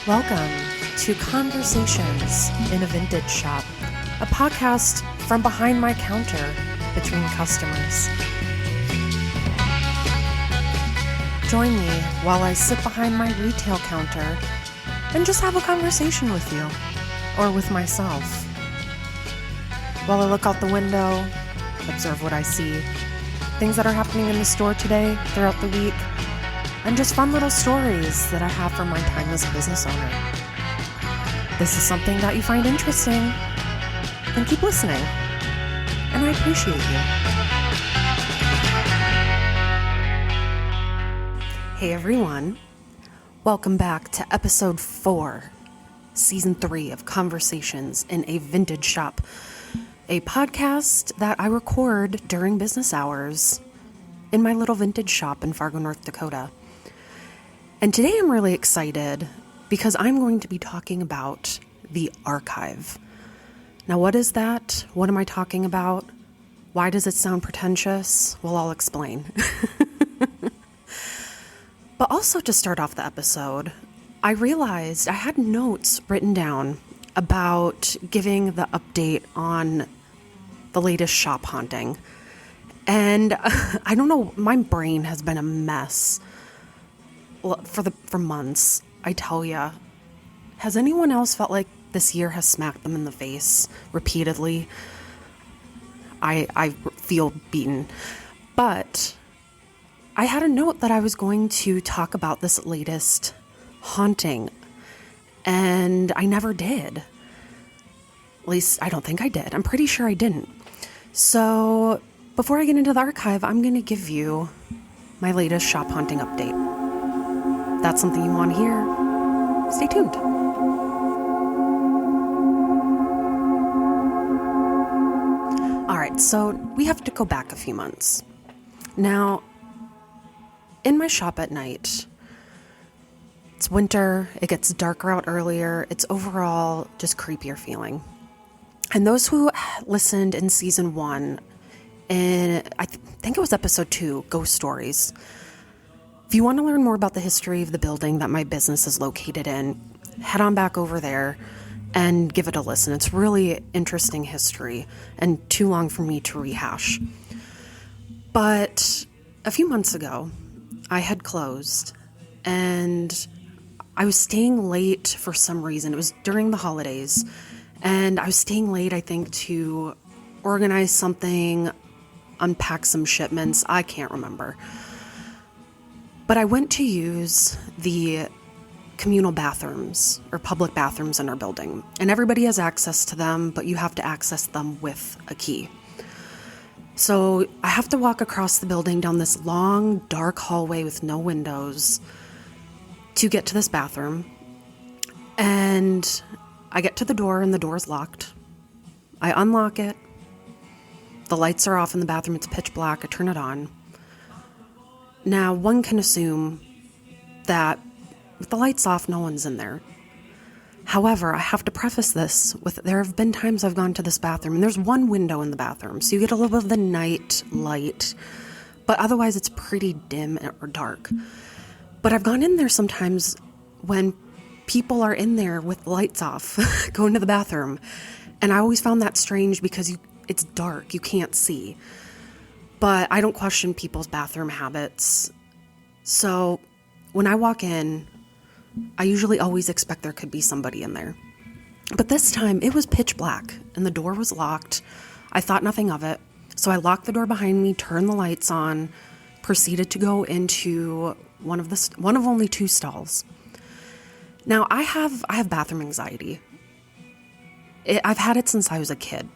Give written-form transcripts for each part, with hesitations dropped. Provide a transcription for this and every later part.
Welcome to Conversations in a Vintage Shop, a podcast from behind my counter between customers. Join me while I sit behind my retail counter and just have a conversation with you, or with myself. While I look out the window, observe what I see, things that are happening in the store today, throughout the week, and just fun little stories that I have from my time as a business owner. This is something that you find interesting, then keep listening, and I appreciate you. Hey everyone, welcome back to episode 4, season 3 of Conversations in a Vintage Shop, a podcast that I record during business hours in my little vintage shop in Fargo, North Dakota. And today I'm really excited because I'm going to be talking about the archive. Now, what is that? What am I talking about? Why does it sound pretentious? Well, I'll explain. But also, to start off the episode, I realized I had notes written down about giving the update on the latest shop haunting. And I don't know, my brain has been a mess for months, I tell ya. Has anyone else felt like this year has smacked them in the face repeatedly? I feel beaten. But I had a note that I was going to talk about this latest haunting, and I never did. At least, I don't think I did. I'm pretty sure I didn't. So, before I get into the archive, I'm going to give you my latest shop haunting update. If that's something you want to hear, stay tuned. All right, so we have to go back a few months. Now, in my shop at night, it's winter, it gets darker out earlier, it's overall just creepier feeling. And those who listened in season 1, I think it was episode 2, Ghost Stories. If you want to learn more about the history of the building that my business is located in, head on back over there and give it a listen. It's really interesting history and too long for me to rehash. But a few months ago, I had closed and I was staying late for some reason. It was during the holidays, and I was staying late, I think, to organize something, unpack some shipments. I can't remember. But I went to use the communal bathrooms or public bathrooms in our building. And everybody has access to them, but you have to access them with a key. So I have to walk across the building down this long, dark hallway with no windows to get to this bathroom. And I get to the door and the door's locked. I unlock it. The lights are off in the bathroom. It's pitch black. I turn it on. Now, one can assume that with the lights off, no one's in there. However, I have to preface this with there have been times I've gone to this bathroom and there's one window in the bathroom, so you get a little bit of the night light, but otherwise it's pretty dim or dark. But I've gone in there sometimes when people are in there with lights off, going to the bathroom, and I always found that strange because it's dark, you can't see. But I don't question people's bathroom habits. So when I walk in, I usually always expect there could be somebody in there. But this time it was pitch black and the door was locked. I thought nothing of it. So I locked the door behind me, turned the lights on, proceeded to go into one of only 2 stalls. Now I have bathroom anxiety. I've had it since I was a kid.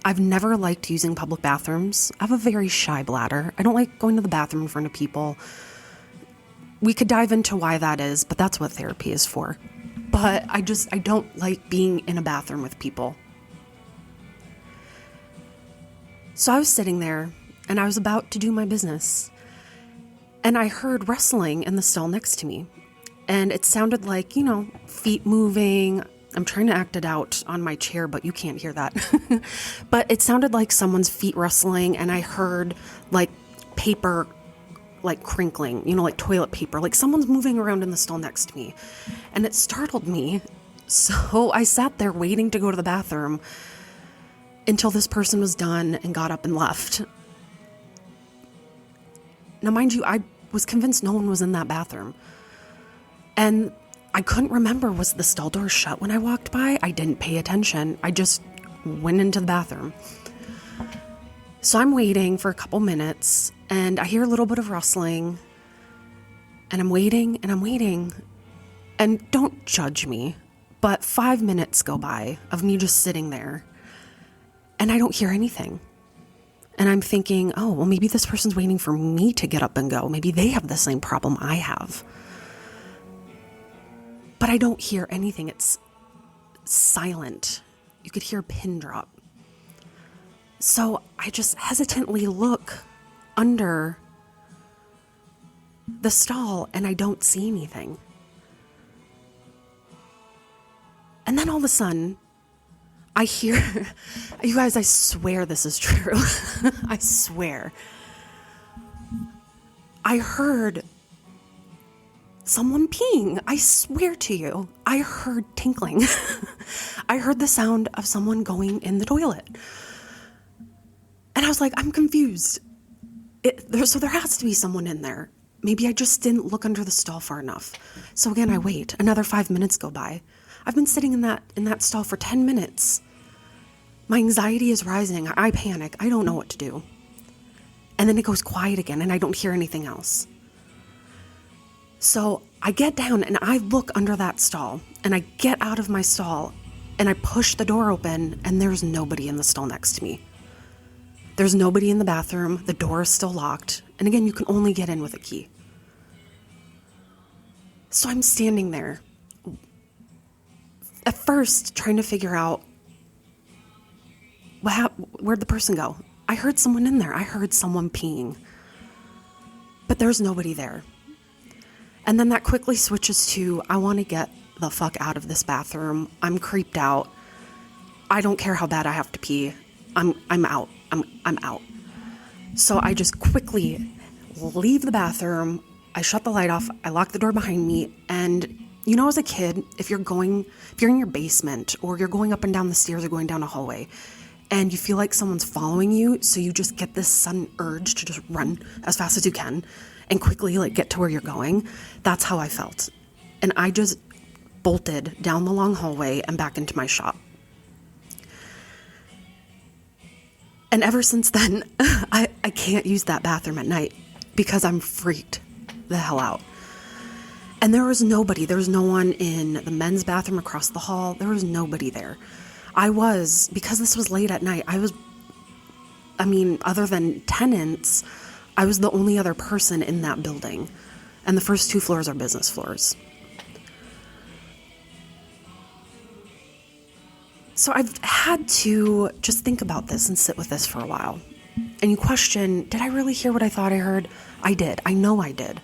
I've never liked using public bathrooms. I have a very shy bladder. I don't like going to the bathroom in front of people. We could dive into why that is, but that's what therapy is for. But I don't like being in a bathroom with people. So I was sitting there and I was about to do my business. And I heard rustling in the stall next to me. And it sounded like, feet moving. I'm trying to act it out on my chair, but you can't hear that. But it sounded like someone's feet rustling, and I heard like paper like crinkling, like toilet paper, like someone's moving around in the stall next to me. And it startled me. So I sat there waiting to go to the bathroom until this person was done and got up and left. Now, mind you, I was convinced no one was in that bathroom. And I couldn't remember, was the stall door shut when I walked by? I didn't pay attention. I just went into the bathroom. So I'm waiting for a couple minutes, and I hear a little bit of rustling, and I'm waiting, and don't judge me, but 5 minutes go by of me just sitting there, and I don't hear anything. And I'm thinking, oh, well, maybe this person's waiting for me to get up and go. Maybe they have the same problem I have. But I don't hear anything. It's silent. You could hear a pin drop. So I just hesitantly look under the stall and I don't see anything. And then all of a sudden, I hear, you guys, I swear this is true. I swear. I heard someone peeing. I swear to you, I heard tinkling. I heard the sound of someone going in the toilet. And I was like, I'm confused. So there has to be someone in there. Maybe I just didn't look under the stall far enough. So again, I wait. Another 5 minutes go by. I've been sitting in that stall for 10 minutes. My anxiety is rising. I panic. I don't know what to do. And then it goes quiet again and I don't hear anything else. So I get down and I look under that stall and I get out of my stall and I push the door open and there's nobody in the stall next to me. There's nobody in the bathroom. The door is still locked. And again, you can only get in with a key. So I'm standing there, at first trying to figure out where'd the person go? I heard someone in there. I heard someone peeing. But there's nobody there. And then that quickly switches to, I want to get the fuck out of this bathroom. I'm creeped out. I don't care how bad I have to pee. I'm out. I'm out. So I just quickly leave the bathroom. I shut the light off. I lock the door behind me. And as a kid, if you're in your basement or you're going up and down the stairs or going down a hallway and you feel like someone's following you, so you just get this sudden urge to just run as fast as you can and quickly get to where you're going. That's how I felt. And I just bolted down the long hallway and back into my shop. And ever since then, I can't use that bathroom at night because I'm freaked the hell out. And there was nobody. There was no one in the men's bathroom across the hall. There was nobody there. Because this was late at night, other than tenants, I was the only other person in that building. And the first 2 floors are business floors. So I've had to just think about this and sit with this for a while. And you question, did I really hear what I thought I heard? I did. I know I did.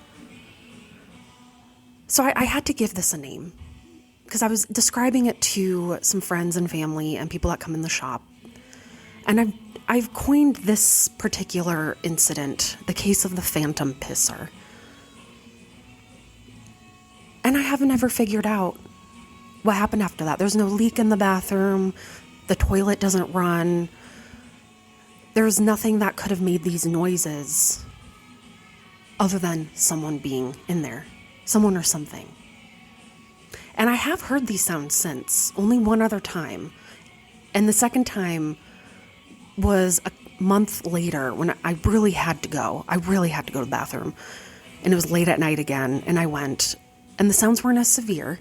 So I had to give this a name because I was describing it to some friends and family and people that come in the shop. And I've coined this particular incident the case of the phantom pisser. And I haven't ever figured out what happened after that. There's no leak in the bathroom. The toilet doesn't run. There's nothing that could have made these noises other than someone being in there. Someone or something. And I have heard these sounds since, only one other time. And the second time was a month later when I really had to go. I really had to go to the bathroom. And it was late at night again, and I went. And the sounds weren't as severe,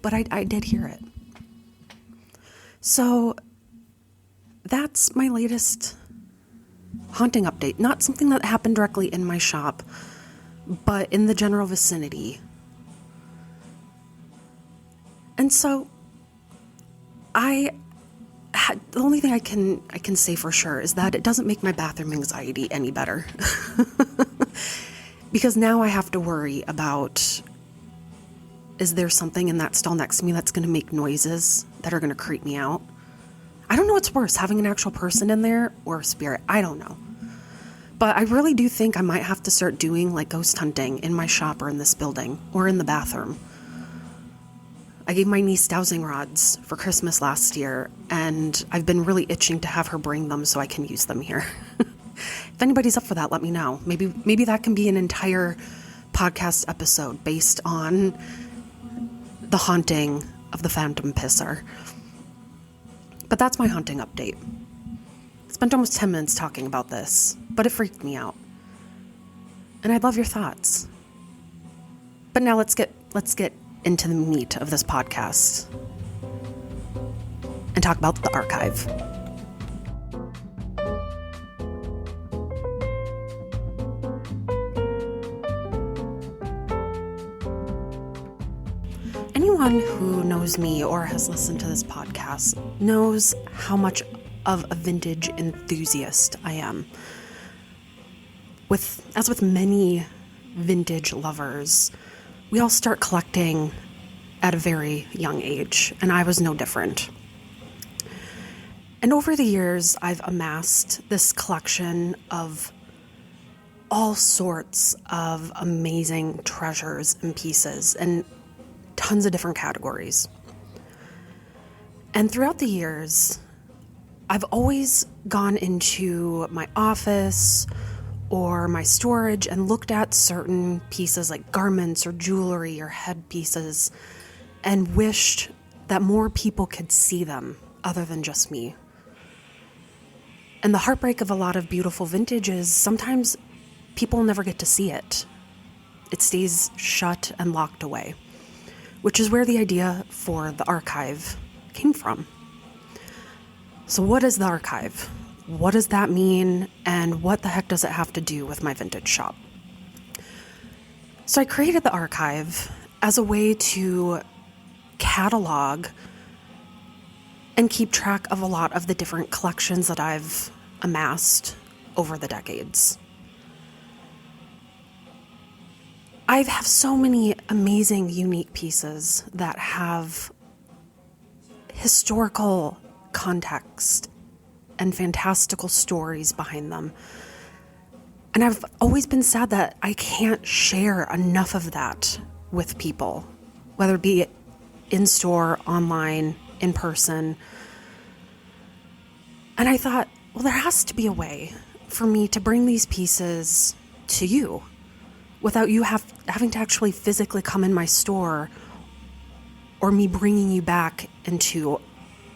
but I did hear it. So that's my latest haunting update. Not something that happened directly in my shop, but in the general vicinity. And so the only thing I can say for sure is that it doesn't make my bathroom anxiety any better. Because now I have to worry about, is there something in that stall next to me that's going to make noises that are going to creep me out? I don't know what's worse, having an actual person in there or a spirit. I don't know. But I really do think I might have to start doing like ghost hunting in my shop or in this building or in the bathroom. I gave my niece dowsing rods for Christmas last year, and I've been really itching to have her bring them so I can use them here. If anybody's up for that, let me know. Maybe that can be an entire podcast episode based on the haunting of the Phantom Pisser. But that's my haunting update. Spent almost 10 minutes talking about this, but it freaked me out. And I'd love your thoughts. But now let's get into the meat of this podcast and talk about the archive. Anyone who knows me or has listened to this podcast knows how much of a vintage enthusiast I am. As with many vintage lovers, we all start collecting at a very young age, and I was no different. And over the years, I've amassed this collection of all sorts of amazing treasures and pieces, and tons of different categories. And throughout the years, I've always gone into my office or my storage and looked at certain pieces like garments or jewelry or headpieces and wished that more people could see them other than just me. And the heartbreak of a lot of beautiful vintage is sometimes people never get to see it. It stays shut and locked away, which is where the idea for the archive came from. So what is the archive? What does that mean? And what the heck does it have to do with my vintage shop? So I created the archive as a way to catalog and keep track of a lot of the different collections that I've amassed over the decades. I have so many amazing, unique pieces that have historical context and fantastical stories behind them. And I've always been sad that I can't share enough of that with people, whether it be in store, online, in person. And I thought, well, there has to be a way for me to bring these pieces to you without you having to actually physically come in my store or me bringing you back into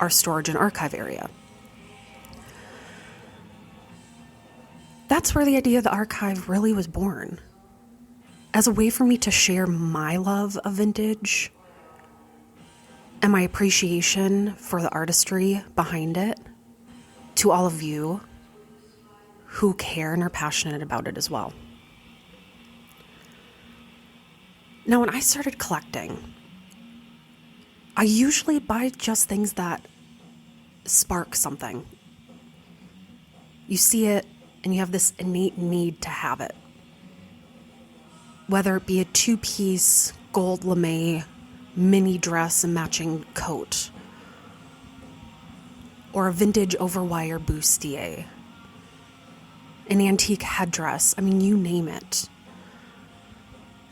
our storage and archive area. That's where the idea of the archive really was born, as a way for me to share my love of vintage and my appreciation for the artistry behind it to all of you who care and are passionate about it as well. Now, when I started collecting, I usually buy just things that spark something. You see it and you have this innate need to have it. Whether it be a 2-piece gold lame mini dress and matching coat, or a vintage overwire bustier, an antique headdress, you name it.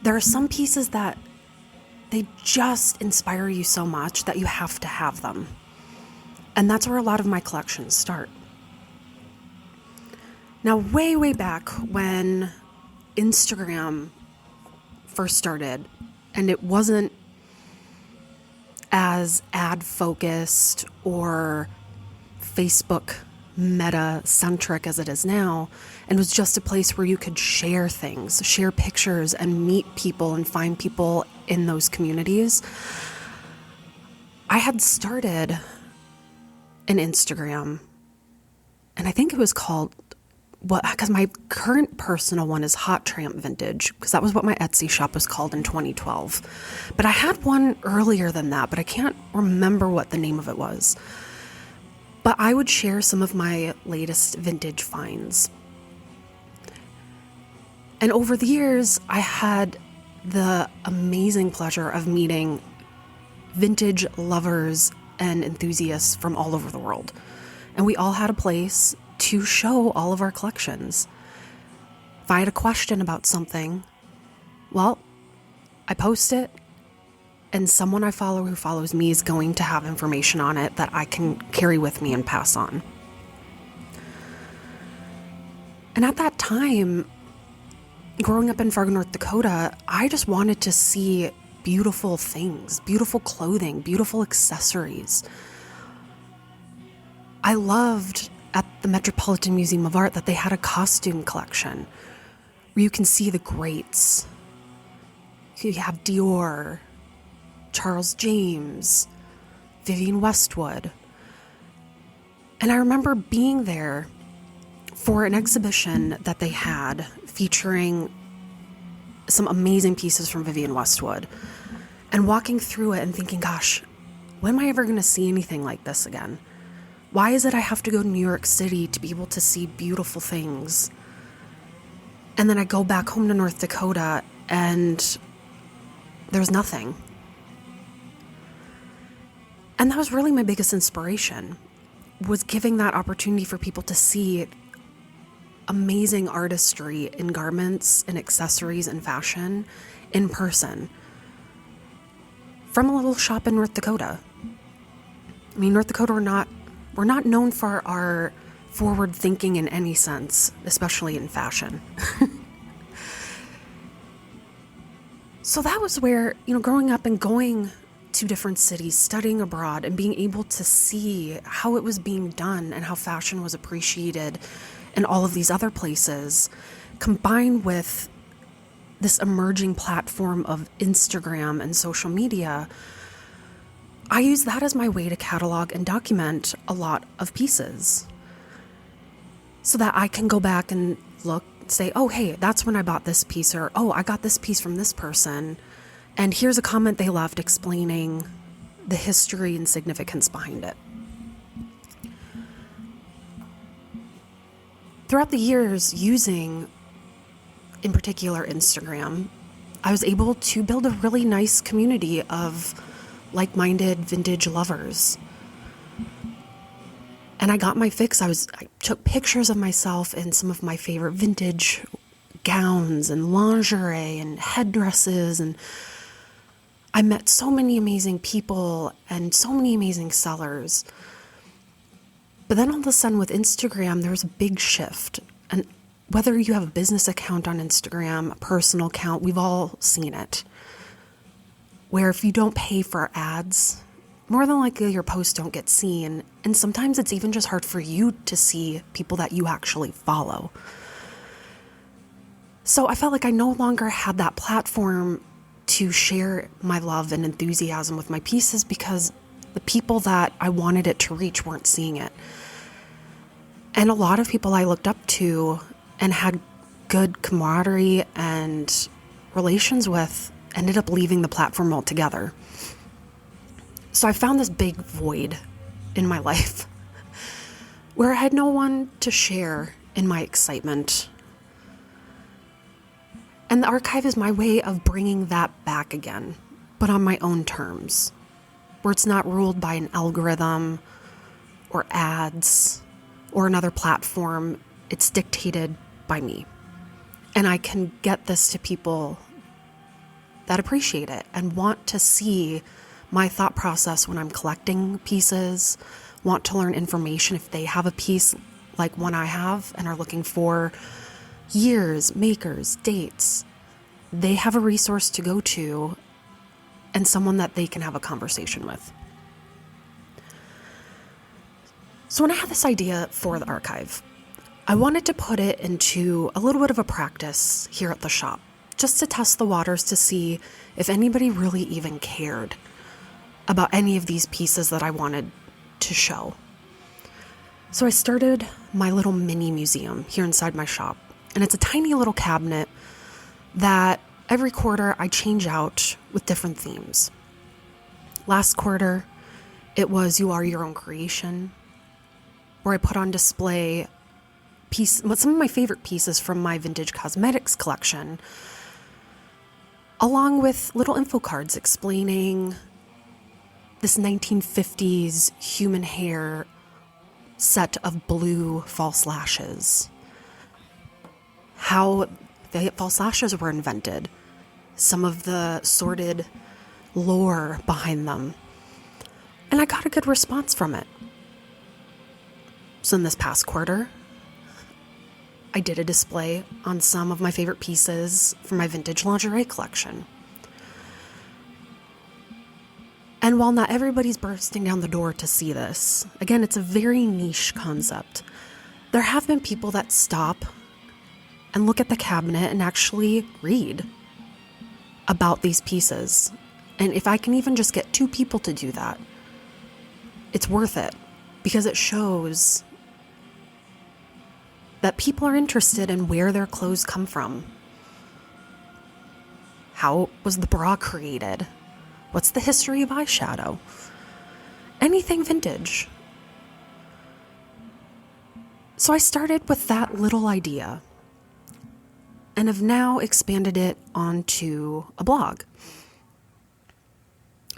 There are some pieces that they just inspire you so much that you have to have them. And that's where a lot of my collections start. Now, way, way back when Instagram first started, and it wasn't as ad-focused or Facebook meta-centric as it is now, and was just a place where you could share things, share pictures, and meet people and find people in those communities, I had started an Instagram, and I think it was called, because my current personal one is Hot Tramp Vintage, because that was what my Etsy shop was called in 2012. But I had one earlier than that, but I can't remember what the name of it was. But I would share some of my latest vintage finds. And over the years, I had the amazing pleasure of meeting vintage lovers and enthusiasts from all over the world. And we all had a place to show all of our collections. If I had a question about something, well, I post it, and someone I follow who follows me is going to have information on it that I can carry with me and pass on. And at that time, growing up in Fargo, North Dakota, I just wanted to see beautiful things, beautiful clothing, beautiful accessories. I loved at the Metropolitan Museum of Art that they had a costume collection where you can see the greats. You have Dior, Charles James, Vivienne Westwood. And I remember being there for an exhibition that they had featuring some amazing pieces from Vivienne Westwood and walking through it and thinking, gosh, when am I ever going to see anything like this again? Why is it I have to go to New York City to be able to see beautiful things? And then I go back home to North Dakota and there's nothing. And that was really my biggest inspiration, was giving that opportunity for people to see amazing artistry in garments and accessories and fashion in person from a little shop in North Dakota. I mean, North Dakota, we're not known for our forward thinking in any sense, especially in fashion. So that was where, growing up and going to different cities, studying abroad, and being able to see how it was being done and how fashion was appreciated in all of these other places, combined with this emerging platform of Instagram and social media, I use that as my way to catalog and document a lot of pieces so that I can go back and look, say, oh, hey, that's when I bought this piece, or, oh, I got this piece from this person, and here's a comment they left explaining the history and significance behind it. Throughout the years, using, in particular, Instagram, I was able to build a really nice community of like-minded vintage lovers. And I got my fix. I took pictures of myself in some of my favorite vintage gowns and lingerie and headdresses, and I met so many amazing people and so many amazing sellers. But then all of a sudden with Instagram, there was a big shift. And whether you have a business account on Instagram, a personal account, we've all seen it. Where if you don't pay for ads, more than likely your posts don't get seen. And sometimes it's even just hard for you to see people that you actually follow. So I felt like I no longer had that platform to share my love and enthusiasm with my pieces because the people that I wanted it to reach weren't seeing it. And a lot of people I looked up to and had good camaraderie and relations with ended up leaving the platform altogether. So I found this big void in my life where I had no one to share in my excitement. And the archive is my way of bringing that back again, but on my own terms, where it's not ruled by an algorithm or ads or another platform. It's dictated by me. And I can get this to people that appreciate it and want to see my thought process when I'm collecting pieces, want to learn information if they have a piece like one I have and are looking for years, makers, dates. They have a resource to go to and someone that they can have a conversation with. So when I had this idea for the archive, I wanted to put it into a little bit of a practice here at the shop, just to test the waters to see if anybody really even cared about any of these pieces that I wanted to show. So I started my little mini museum here inside my shop, and it's a tiny little cabinet that every quarter I change out with different themes. Last quarter, it was You Are Your Own Creation, where I put on display some of my favorite pieces from my vintage cosmetics collection, along with little info cards explaining this 1950s human hair set of blue false lashes, how the false lashes were invented, some of the sordid lore behind them. And I got a good response from it. So in this past quarter, I did a display on some of my favorite pieces from my vintage lingerie collection. And while not everybody's bursting down the door to see this, again, it's a very niche concept. There have been people that stop and look at the cabinet and actually read about these pieces. And if I can even just get 2 people to do that, it's worth it, because it shows that people are interested in where their clothes come from. How was the bra created? What's the history of eyeshadow? Anything vintage. So I started with that little idea and have now expanded it onto a blog.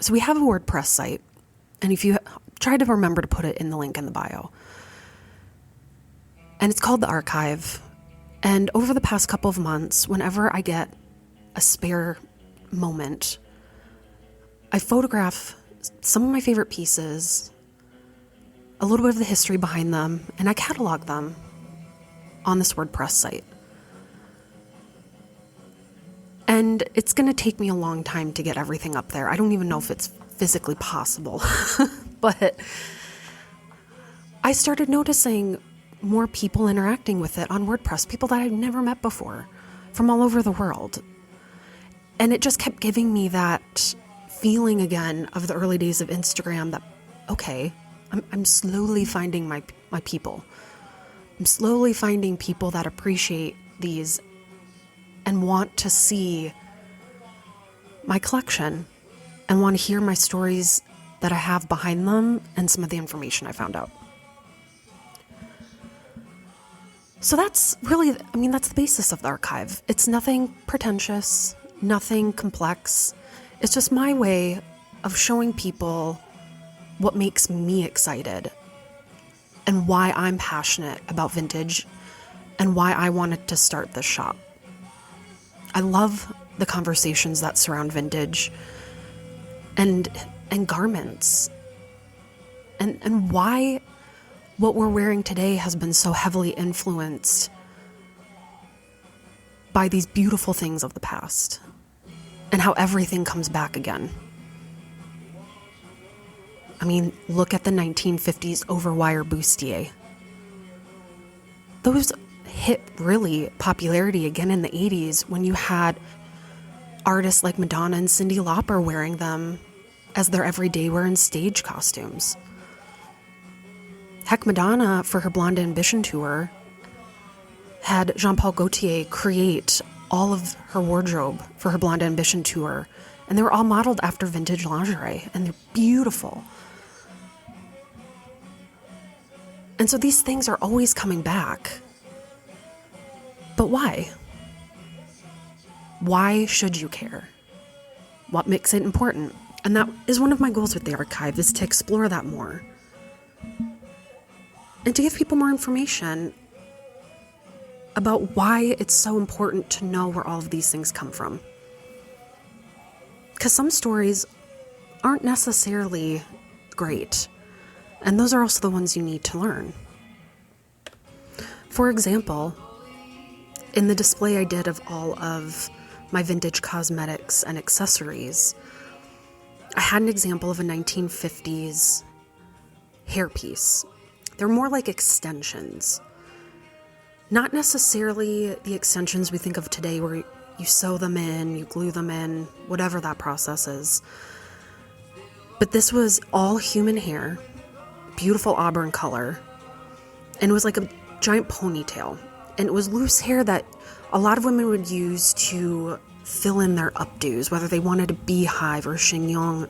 So we have a WordPress site, and if you try to remember to put it in the link in the bio. And it's called The Archive. And over the past couple of months, whenever I get a spare moment, I photograph some of my favorite pieces, a little bit of the history behind them, and I catalog them on this WordPress site. And it's going to take me a long time to get everything up there. I don't even know if it's physically possible. But I started noticing more people interacting with it on WordPress, people that I've never met before from all over the world. And it just kept giving me that feeling again of the early days of Instagram that, okay, I'm slowly finding my people. I'm slowly finding people that appreciate these and want to see my collection and want to hear my stories that I have behind them and some of the information I found out. So that's really, that's the basis of the archive. It's nothing pretentious, nothing complex. It's just my way of showing people what makes me excited and why I'm passionate about vintage and why I wanted to start this shop. I love the conversations that surround vintage and garments and why what we're wearing today has been so heavily influenced by these beautiful things of the past and how everything comes back again. Look at the 1950s overwire bustier. Those hit really popularity again in the 80s when you had artists like Madonna and Cyndi Lauper wearing them as their everyday wear and stage costumes. Heck, Madonna, for her Blonde Ambition tour, had Jean-Paul Gaultier create all of her wardrobe for her Blonde Ambition tour, and they were all modeled after vintage lingerie, and they're beautiful. And so these things are always coming back. But why? Why should you care? What makes it important? And that is one of my goals with the archive, is to explore that more. And to give people more information about why it's so important to know where all of these things come from. Because some stories aren't necessarily great, and those are also the ones you need to learn. For example, in the display I did of all of my vintage cosmetics and accessories, I had an example of a 1950s hairpiece. They're more like extensions. Not necessarily the extensions we think of today where you sew them in, you glue them in, whatever that process is. But this was all human hair, beautiful auburn color, and it was like a giant ponytail. And it was loose hair that a lot of women would use to fill in their updos, whether they wanted a beehive or chignon,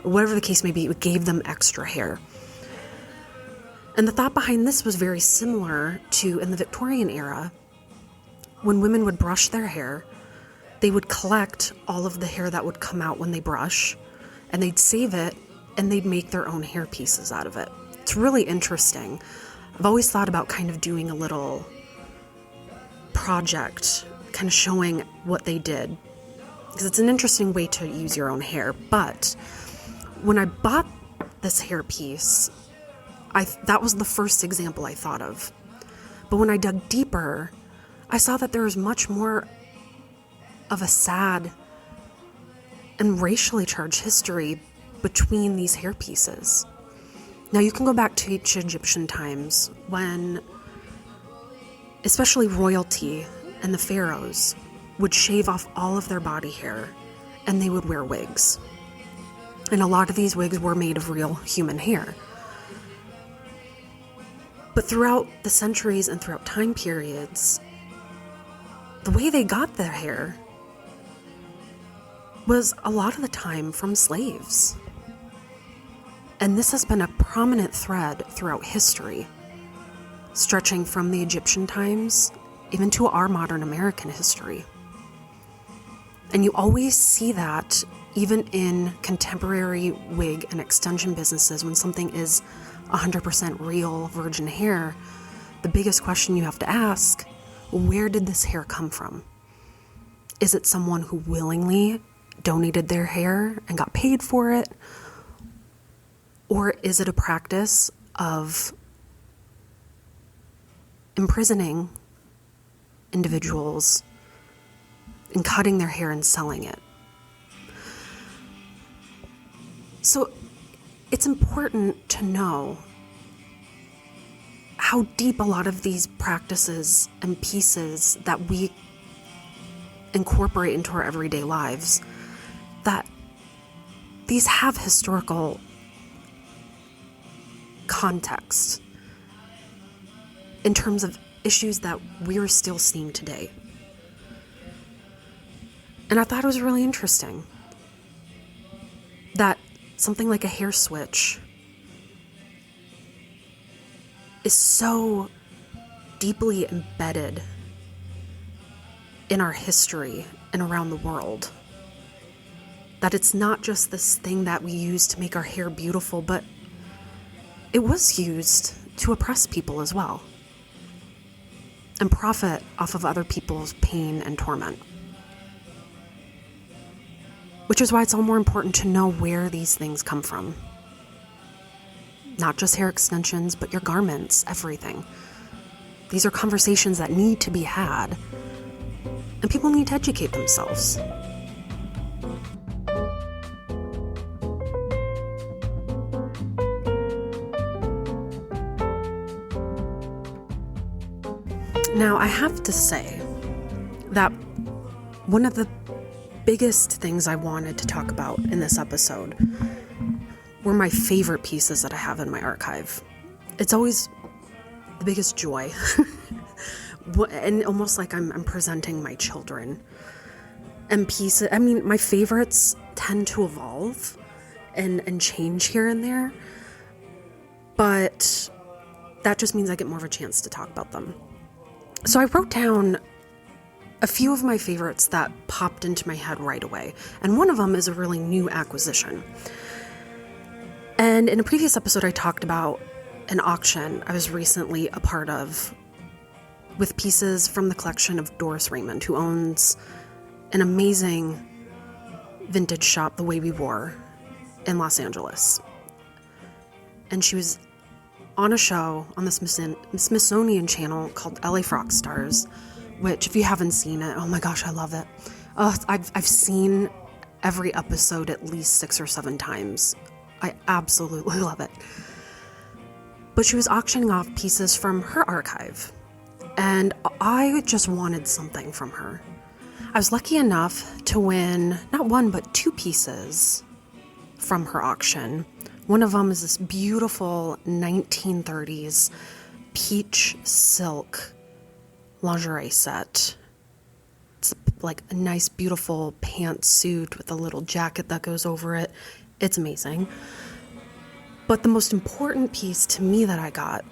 or whatever the case may be, it gave them extra hair. And the thought behind this was very similar to in the Victorian era, when women would brush their hair, they would collect all of the hair that would come out when they brush, and they'd save it, and they'd make their own hair pieces out of it. It's really interesting. I've always thought about kind of doing a little project kind of showing what they did, because it's an interesting way to use your own hair. But when I bought this hairpiece, that was the first example I thought of. But when I dug deeper, I saw that there was much more of a sad and racially charged history between these hairpieces. Now, you can go back to ancient Egyptian times when, especially royalty and the pharaohs, would shave off all of their body hair and they would wear wigs. And a lot of these wigs were made of real human hair. But throughout the centuries and throughout time periods, the way they got their hair was a lot of the time from slaves. And this has been a prominent thread throughout history, stretching from the Egyptian times even to our modern American history. And you always see that even in contemporary wig and extension businesses, when something is 100% real virgin hair, the biggest question you have to ask, where did this hair come from? Is it someone who willingly donated their hair and got paid for it? Or is it a practice of imprisoning individuals and cutting their hair and selling it? So it's important to know how deep a lot of these practices and pieces that we incorporate into our everyday lives, that these have historical context in terms of issues that we're still seeing today. And I thought it was really interesting that something like a hair switch is so deeply embedded in our history and around the world, that it's not just this thing that we use to make our hair beautiful, but it was used to oppress people as well and profit off of other people's pain and torment. Which is why it's all more important to know where these things come from. Not just hair extensions, but your garments, everything. These are conversations that need to be had, and people need to educate themselves. Now, I have to say that one of the biggest things I wanted to talk about in this episode were my favorite pieces that I have in my archive. It's always the biggest joy, and almost like I'm presenting my children. And pieces, I mean, my favorites tend to evolve and change here and there, but that just means I get more of a chance to talk about them. So I wrote down a few of my favorites that popped into my head right away, and one of them is a really new acquisition. And in a previous episode, I talked about an auction I was recently a part of with pieces from the collection of Doris Raymond, who owns an amazing vintage shop, The Way We Wore, in Los Angeles. And she was on a show on the Smithsonian Channel called LA Frock Stars, which, if you haven't seen it, oh my gosh, I love it. I've seen every episode at least 6 or 7 times. I absolutely love it. But she was auctioning off pieces from her archive, and I just wanted something from her. I was lucky enough to win not one, but 2 pieces from her auction. One of them is this beautiful 1930s peach silk lingerie set. It's like a nice, beautiful pantsuit with a little jacket that goes over it. It's amazing. But the most important piece to me that I got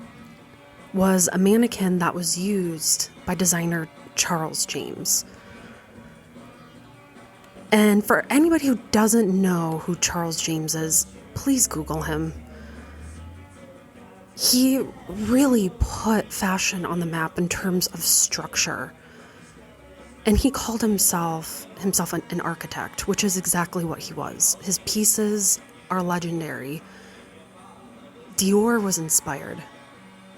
was a mannequin that was used by designer Charles James. And for anybody who doesn't know who Charles James is, please Google him. He really put fashion on the map in terms of structure And he called himself an architect, which is exactly what he was. His pieces are legendary. Dior was inspired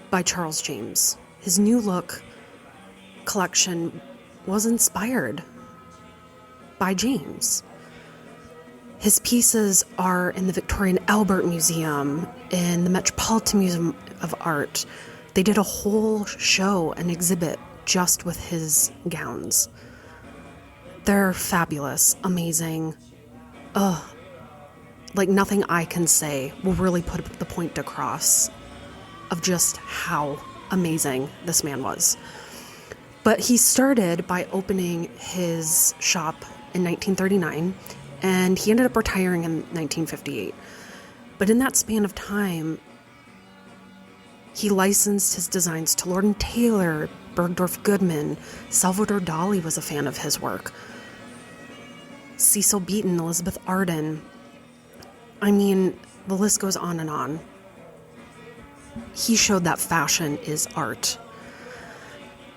by Charles James. His New Look collection was inspired by James. His pieces are in the Victoria and Albert Museum, in the Metropolitan Museum of Art. They did a whole show, an exhibit, just with his gowns. They're fabulous, amazing. Like nothing I can say will really put the point across of just how amazing this man was. But he started by opening his shop in 1939, and he ended up retiring in 1958. But in that span of time, he licensed his designs to Lord & Taylor, Bergdorf Goodman. Salvador Dali was a fan of his work. Cecil Beaton, Elizabeth Arden. I mean, the list goes on and on. He showed that fashion is art.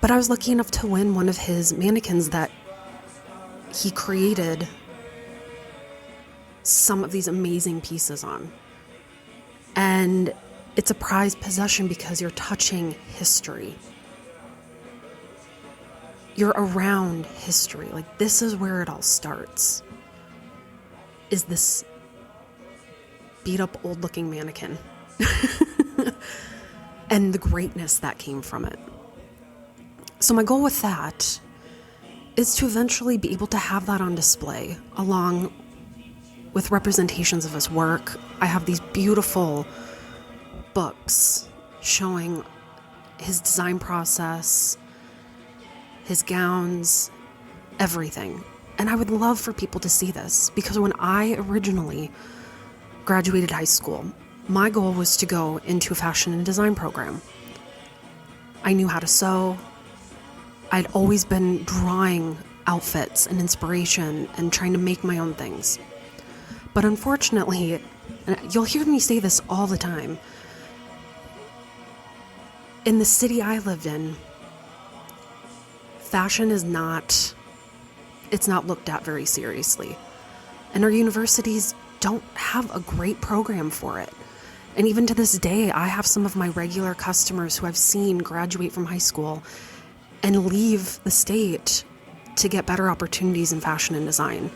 But I was lucky enough to win one of his mannequins that he created some of these amazing pieces on. And it's a prized possession because you're touching history. You're around history. Like, this is where it all starts. Is this beat up old looking mannequin. And the greatness that came from it. So my goal with that is to eventually be able to have that on display along with representations of his work. I have these beautiful books showing his design process, his gowns, everything. And I would love for people to see this, because when I originally graduated high school, my goal was to go into a fashion and design program. I knew how to sew. I'd always been drawing outfits and inspiration and trying to make my own things. But unfortunately, and you'll hear me say this all the time, in the city I lived in, fashion is not looked at very seriously. And our universities don't have a great program for it. And even to this day, I have some of my regular customers who I've seen graduate from high school and leave the state to get better opportunities in fashion and design.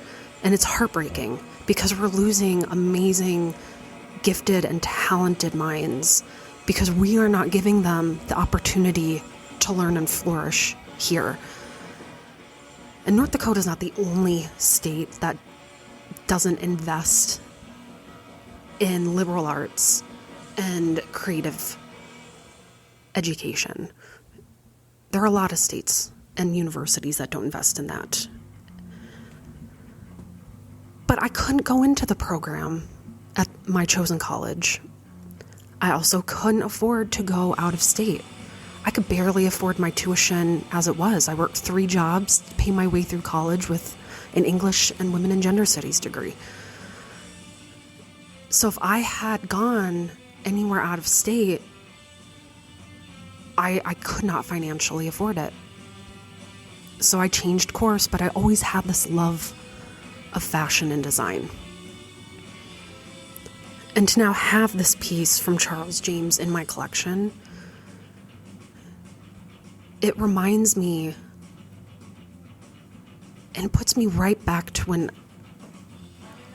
And it's heartbreaking because we're losing amazing, gifted, and talented minds because we are not giving them the opportunity to learn and flourish here. And North Dakota is not the only state that doesn't invest in liberal arts and creative education. There are a lot of states and universities that don't invest in that. But I couldn't go into the program at my chosen college. I also couldn't afford to go out of state. I could barely afford my tuition as it was. I worked 3 jobs to pay my way through college with an English and Women and Gender Studies degree. So if I had gone anywhere out of state, I could not financially afford it. So I changed course, but I always had this love of fashion and design. And to now have this piece from Charles James in my collection, it reminds me and puts me right back to when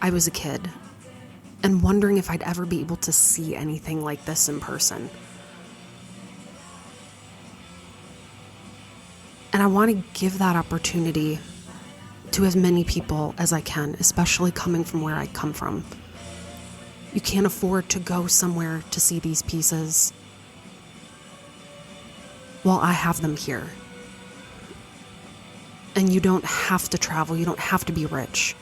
I was a kid and wondering if I'd ever be able to see anything like this in person. And I want to give that opportunity to as many people as I can, especially coming from where I come from. You can't afford to go somewhere to see these pieces. Well, I have them here. And you don't have to travel. You don't have to be rich.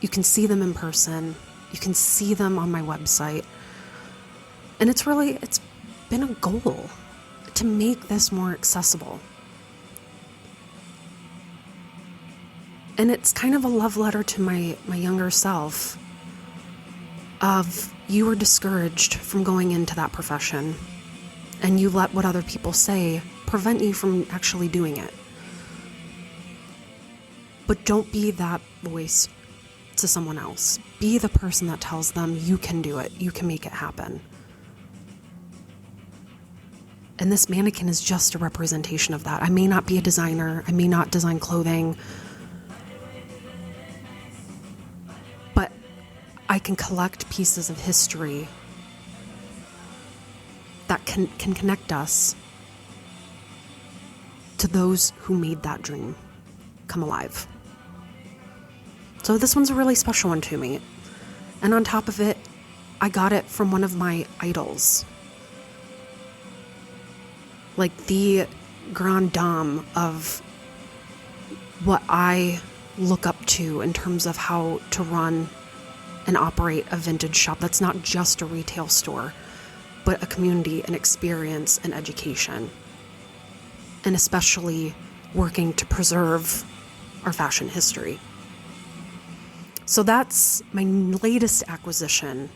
You can see them in person. You can see them on my website. And it's been a goal to make this more accessible. And it's kind of a love letter to my younger self of, you were discouraged from going into that profession and you let what other people say prevent you from actually doing it. But don't be that voice to someone else. Be the person that tells them you can do it, you can make it happen. And this mannequin is just a representation of that. I may not be a designer, I may not design clothing, but I can collect pieces of history that can connect us to those who made that dream come alive. So this one's a really special one to me. And on top of it, I got it from one of my idols. Like the grande dame of what I look up to in terms of how to run and operate a vintage shop that's not just a retail store, but a community, an experience, and education. And especially working to preserve our fashion history. So that's my latest acquisition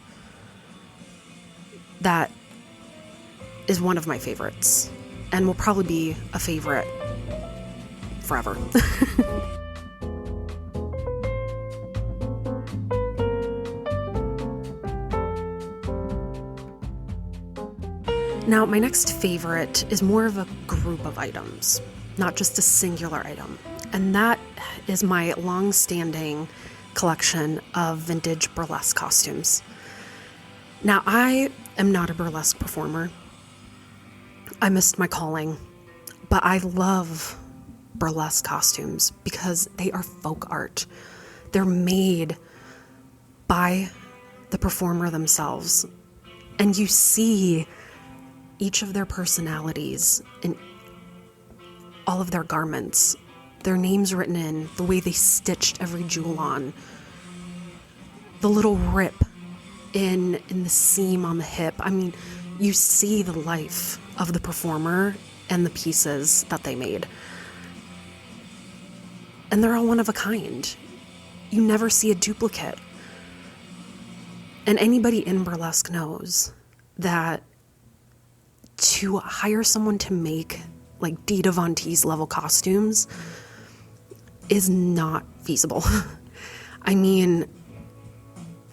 that is one of my favorites and will probably be a favorite forever. Now, my next favorite is more of a group of items, not just a singular item. And that is my long-standing collection of vintage burlesque costumes. Now, I am not a burlesque performer. I missed my calling, but I love burlesque costumes because they are folk art. They're made by the performer themselves, and you see each of their personalities in all of their garments, their names written in, the way they stitched every jewel on, the little rip in the seam on the hip. I mean, you see the life of the performer and the pieces that they made. And they're all one of a kind. You never see a duplicate. And anybody in burlesque knows that to hire someone to make like Dita Von Teese level costumes is not feasible. I mean,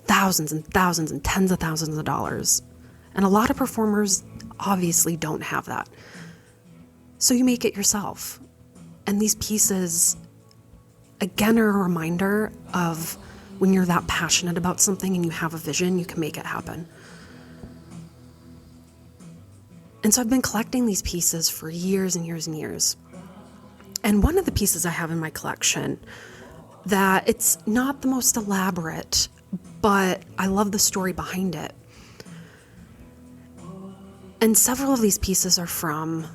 thousands and thousands and tens of thousands of dollars. And a lot of performers obviously don't have that. So you make it yourself. And these pieces, again, are a reminder of when you're that passionate about something and you have a vision, you can make it happen. And so I've been collecting these pieces for years and years and years. And one of the pieces I have in my collection that it's not the most elaborate, but I love the story behind it. And several of these pieces are from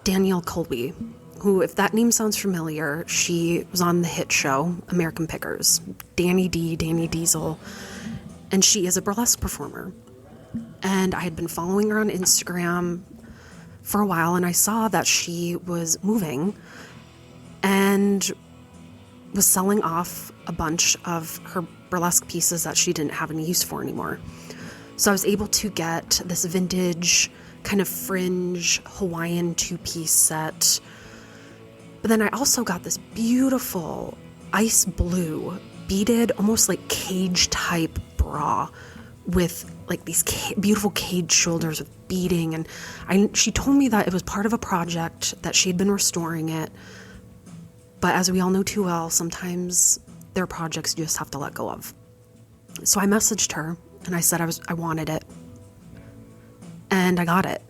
Danielle Colby, who, if that name sounds familiar, she was on the hit show American Pickers, Danny Diesel, and she is a burlesque performer. And I had been following her on Instagram for a while, and I saw that she was moving and was selling off a bunch of her burlesque pieces that she didn't have any use for anymore. So I was able to get this vintage kind of fringe Hawaiian two-piece set. But then I also got this beautiful ice blue beaded, almost like cage type bra with like these beautiful cage shoulders with beading. And she told me that it was part of a project, that she had been restoring it. But as we all know too well, sometimes there are projects you just have to let go of. So I messaged her and I said I wanted it. And I got it.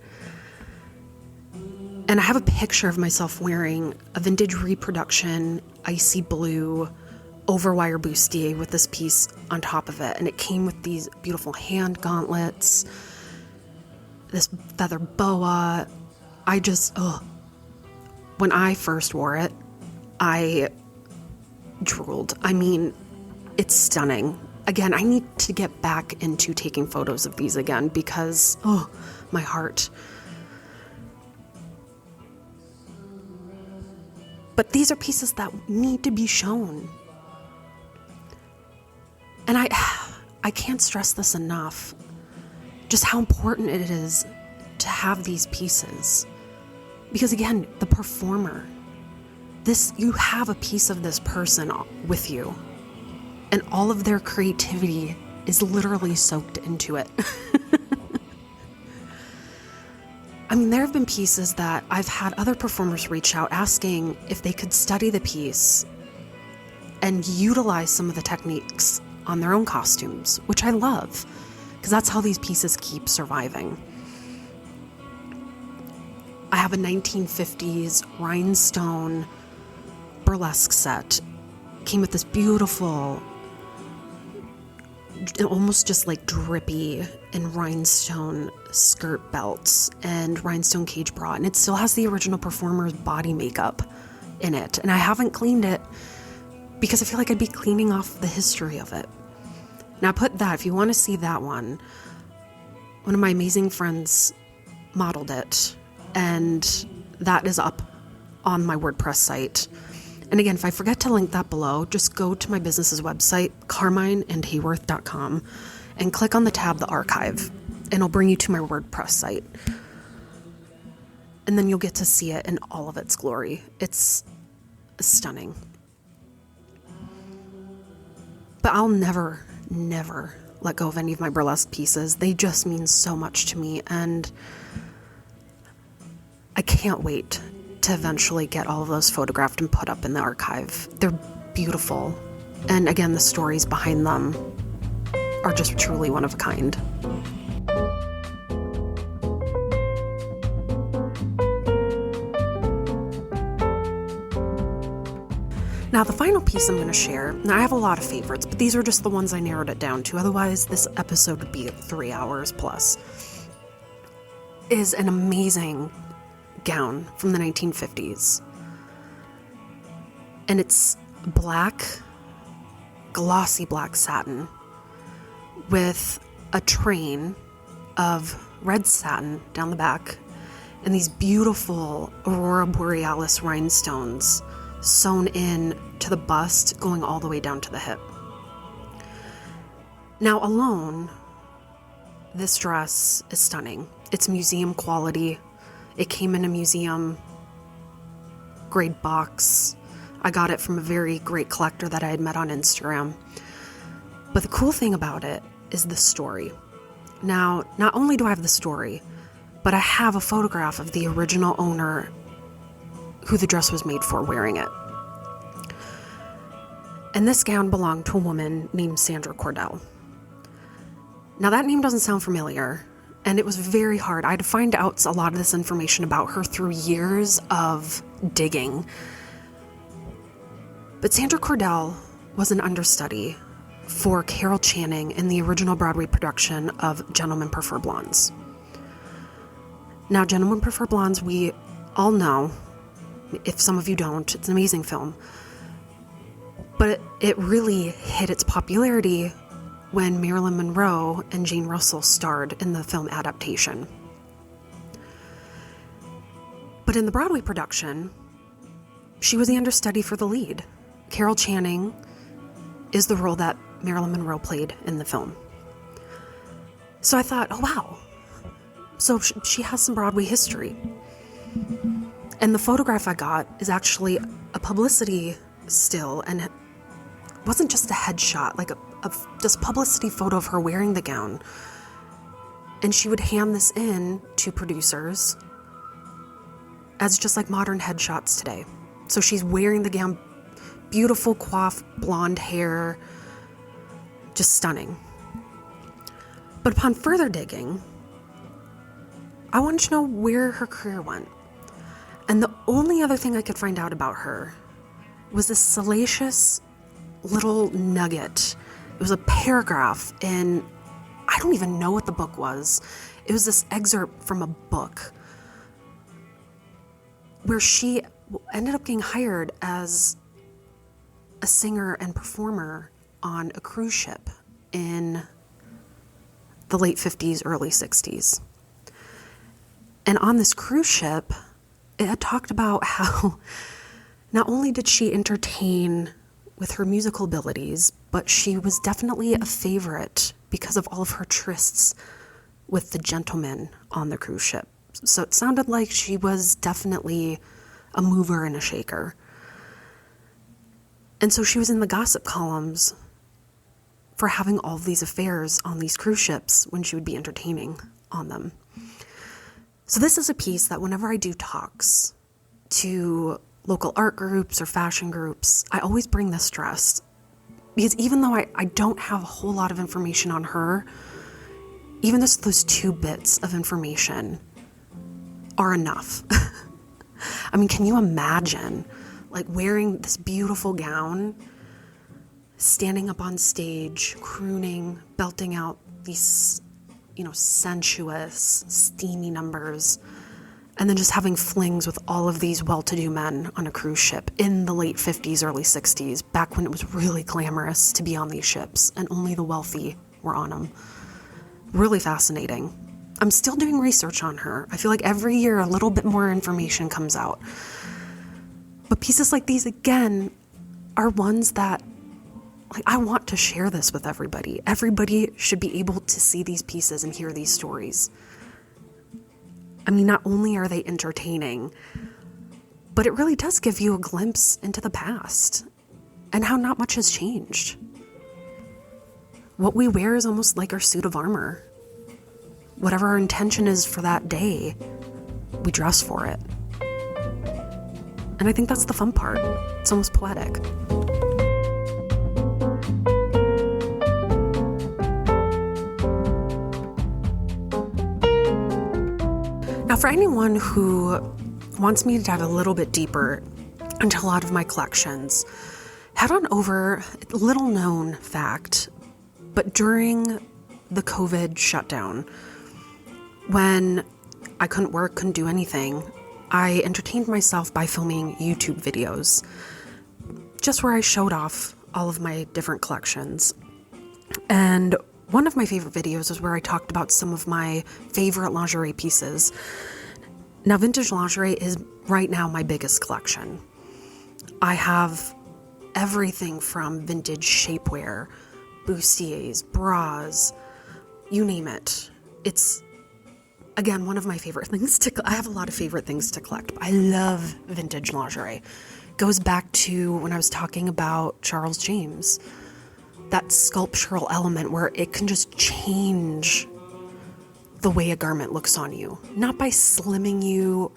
And I have a picture of myself wearing a vintage reproduction, icy blue, overwire bustier with this piece on top of it. And it came with these beautiful hand gauntlets, this feather boa. When I first wore it, I drooled. I mean, it's stunning. Again, I need to get back into taking photos of these again because, my heart. But these are pieces that need to be shown. And I can't stress this enough, just how important it is to have these pieces. Because again, the performer, you have a piece of this person with you, and all of their creativity is literally soaked into it. I mean, there have been pieces that I've had other performers reach out asking if they could study the piece and utilize some of the techniques on their own costumes, which I love, because that's how these pieces keep surviving. I have a 1950s rhinestone burlesque set. Came with this beautiful, almost just like drippy and rhinestone skirt belts and rhinestone cage bra, and it still has the original performer's body makeup in it. And I haven't cleaned it because I feel like I'd be cleaning off the history of it. Now, put that, if you want to see that one of my amazing friends modeled it, and that is up on my WordPress site. And again, if I forget to link that below, just go to my business's website, carmineandhayworth.com, and click on the tab, The Archive, and it'll bring you to my WordPress site. And then you'll get to see it in all of its glory. It's stunning. But I'll never let go of any of my burlesque pieces. They just mean so much to me, and I can't wait to eventually get all of those photographed and put up in the archive. They're beautiful. And again, the stories behind them are just truly one of a kind. Now, the final piece I'm going to share, now I have a lot of favorites, but these are just the ones I narrowed it down to. Otherwise, this episode would be 3 hours plus, is an amazing gown from the 1950s. And it's black, glossy black satin with a train of red satin down the back and these beautiful Aurora Borealis rhinestones sewn in to the bust going all the way down to the hip. Now, alone, this dress is stunning. It's museum quality. It came in a museum grade box. I got it from a very great collector that I had met on Instagram. But the cool thing about it is the story. Now, not only do I have the story, but I have a photograph of the original owner who the dress was made for wearing it. And this gown belonged to a woman named Sandra Cordell. Now, that name doesn't sound familiar. And it was very hard. I had to find out a lot of this information about her through years of digging. But Sandra Cordell was an understudy for Carol Channing in the original Broadway production of Gentlemen Prefer Blondes. Now, Gentlemen Prefer Blondes, we all know, if some of you don't, it's an amazing film. But it really hit its popularity when Marilyn Monroe and Jane Russell starred in the film adaptation. But in the Broadway production, she was the understudy for the lead. Carol Channing is the role that Marilyn Monroe played in the film. So I thought, oh wow, so she has some Broadway history. And the photograph I got is actually a publicity still, and it wasn't just a headshot, like a just publicity photo of her wearing the gown. And she would hand this in to producers as just like modern headshots today. So she's wearing the gown, beautiful coiffed blonde hair, just stunning. But upon further digging, I wanted to know where her career went. And the only other thing I could find out about her was this salacious little nugget. It was a paragraph in, I don't even know what the book was. It was this excerpt from a book where she ended up getting hired as a singer and performer on a cruise ship in the late 50s, early 60s. And on this cruise ship, it had talked about how not only did she entertain with her musical abilities, but she was definitely a favorite because of all of her trysts with the gentlemen on the cruise ship. So it sounded like she was definitely a mover and a shaker. And so she was in the gossip columns for having all of these affairs on these cruise ships when she would be entertaining on them. So this is a piece that whenever I do talks to local art groups or fashion groups, I always bring this dress. Because even though I don't have a whole lot of information on her, even just those 2 bits of information are enough. I mean, can you imagine like wearing this beautiful gown, standing up on stage, crooning, belting out these, sensuous, steamy numbers, and then just having flings with all of these well-to-do men on a cruise ship in the late 50s, early 60s, back when it was really glamorous to be on these ships and only the wealthy were on them. Really fascinating. I'm still doing research on her. I feel like every year a little bit more information comes out. But pieces like these, again, are ones that I want to share this with everybody. Everybody should be able to see these pieces and hear these stories. I mean, not only are they entertaining, but it really does give you a glimpse into the past and how not much has changed. What we wear is almost like our suit of armor. Whatever our intention is for that day, we dress for it. And I think that's the fun part. It's almost poetic. Now, for anyone who wants me to dive a little bit deeper into a lot of my collections, head on over, little known fact, but during the COVID shutdown, when I couldn't work, couldn't do anything, I entertained myself by filming YouTube videos, just where I showed off all of my different collections. And one of my favorite videos is where I talked about some of my favorite lingerie pieces. Now, vintage lingerie is right now my biggest collection. I have everything from vintage shapewear, bustiers, bras, you name it. It's, again, one of my favorite things I have a lot of favorite things to collect, but I love vintage lingerie. It goes back to when I was talking about Charles James. That sculptural element where it can just change the way a garment looks on you. Not by slimming you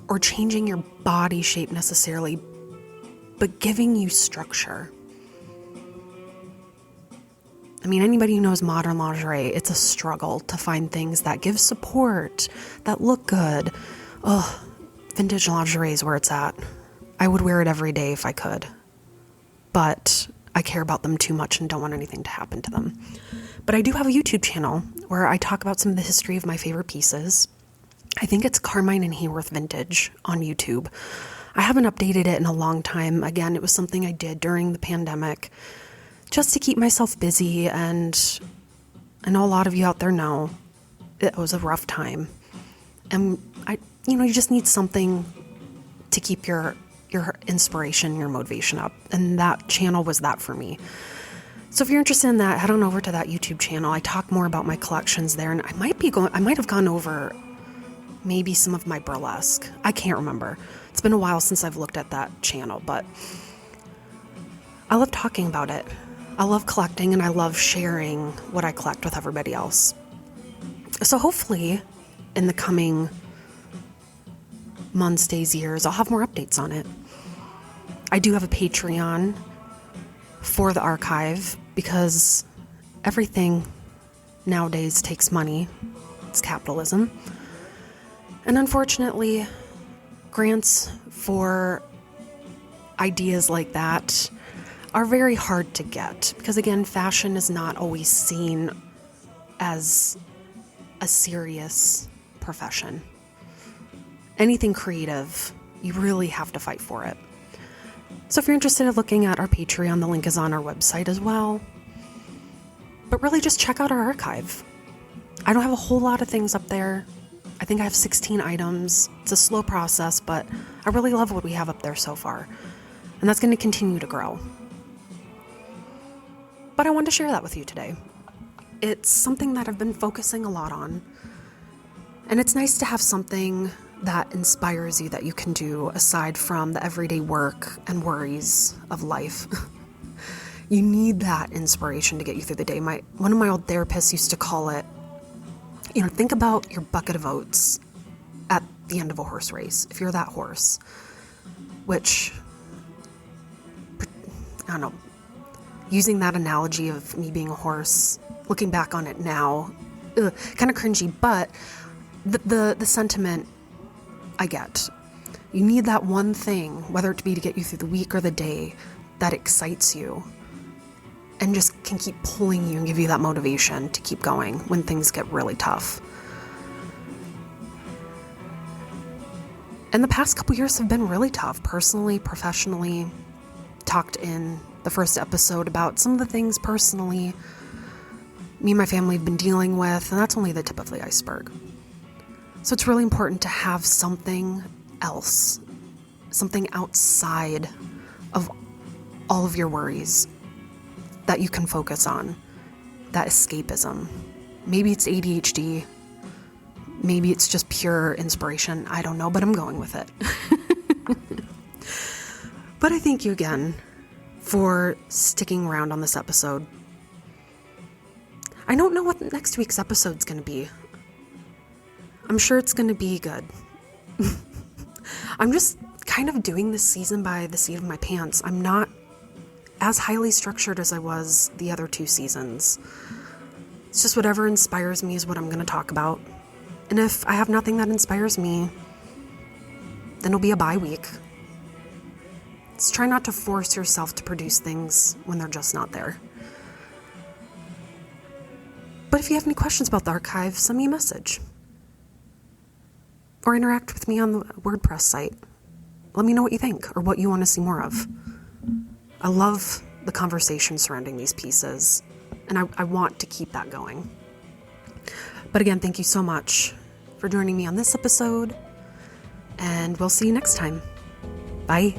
or changing your body shape necessarily, but giving you structure. I mean, anybody who knows modern lingerie, it's a struggle to find things that give support, that look good. Oh, vintage lingerie is where it's at. I would wear it every day if I could. But I care about them too much and don't want anything to happen to them. But I do have a YouTube channel where I talk about some of the history of my favorite pieces. I think it's Carmine and Hayworth Vintage on YouTube. I haven't updated it in a long time. Again, it was something I did during the pandemic just to keep myself busy, and I know a lot of you out there know it was a rough time. And you just need something to keep your inspiration, your motivation up. And that channel was that for me. So if you're interested in that, head on over to that YouTube channel. I talk more about my collections there, and I might have gone over maybe some of my burlesque. I can't remember. It's been a while since I've looked at that channel, but I love talking about it. I love collecting, and I love sharing what I collect with everybody else. So hopefully in the coming months, days, years, I'll have more updates on it. I do have a Patreon for the archive because everything nowadays takes money. It's capitalism. And unfortunately, grants for ideas like that are very hard to get because, again, fashion is not always seen as a serious profession. Anything creative, you really have to fight for it. So if you're interested in looking at our Patreon, the link is on our website as well. But really just check out our archive. I don't have a whole lot of things up there. I think I have 16 items. It's a slow process, but I really love what we have up there so far. And that's going to continue to grow. But I wanted to share that with you today. It's something that I've been focusing a lot on. And it's nice to have something that inspires you that you can do aside from the everyday work and worries of life. You need that inspiration to get you through the day. One of my old therapists used to call it, think about your bucket of oats at the end of a horse race. If you're that horse, which, I don't know, using that analogy of me being a horse, looking back on it now, kind of cringy, but the sentiment I get. You need that one thing, whether it be to get you through the week or the day, that excites you and just can keep pulling you and give you that motivation to keep going when things get really tough. And the past couple years have been really tough, personally, professionally. Talked in the first episode about some of the things personally me and my family have been dealing with, and that's only the tip of the iceberg. So it's really important to have something else, something outside of all of your worries that you can focus on, that escapism. Maybe it's ADHD, maybe it's just pure inspiration, I don't know, but I'm going with it. But I thank you again for sticking around on this episode. I don't know what next week's episode's going to be. I'm sure it's going to be good. I'm just kind of doing this season by the seat of my pants. I'm not as highly structured as I was the other 2 seasons. It's just whatever inspires me is what I'm going to talk about. And if I have nothing that inspires me, then it'll be a bye week. Just try not to force yourself to produce things when they're just not there. But if you have any questions about the archive, send me a message. Or interact with me on the WordPress site. Let me know what you think or what you want to see more of. I love the conversation surrounding these pieces, and I want to keep that going. But again, thank you so much for joining me on this episode, and we'll see you next time. Bye.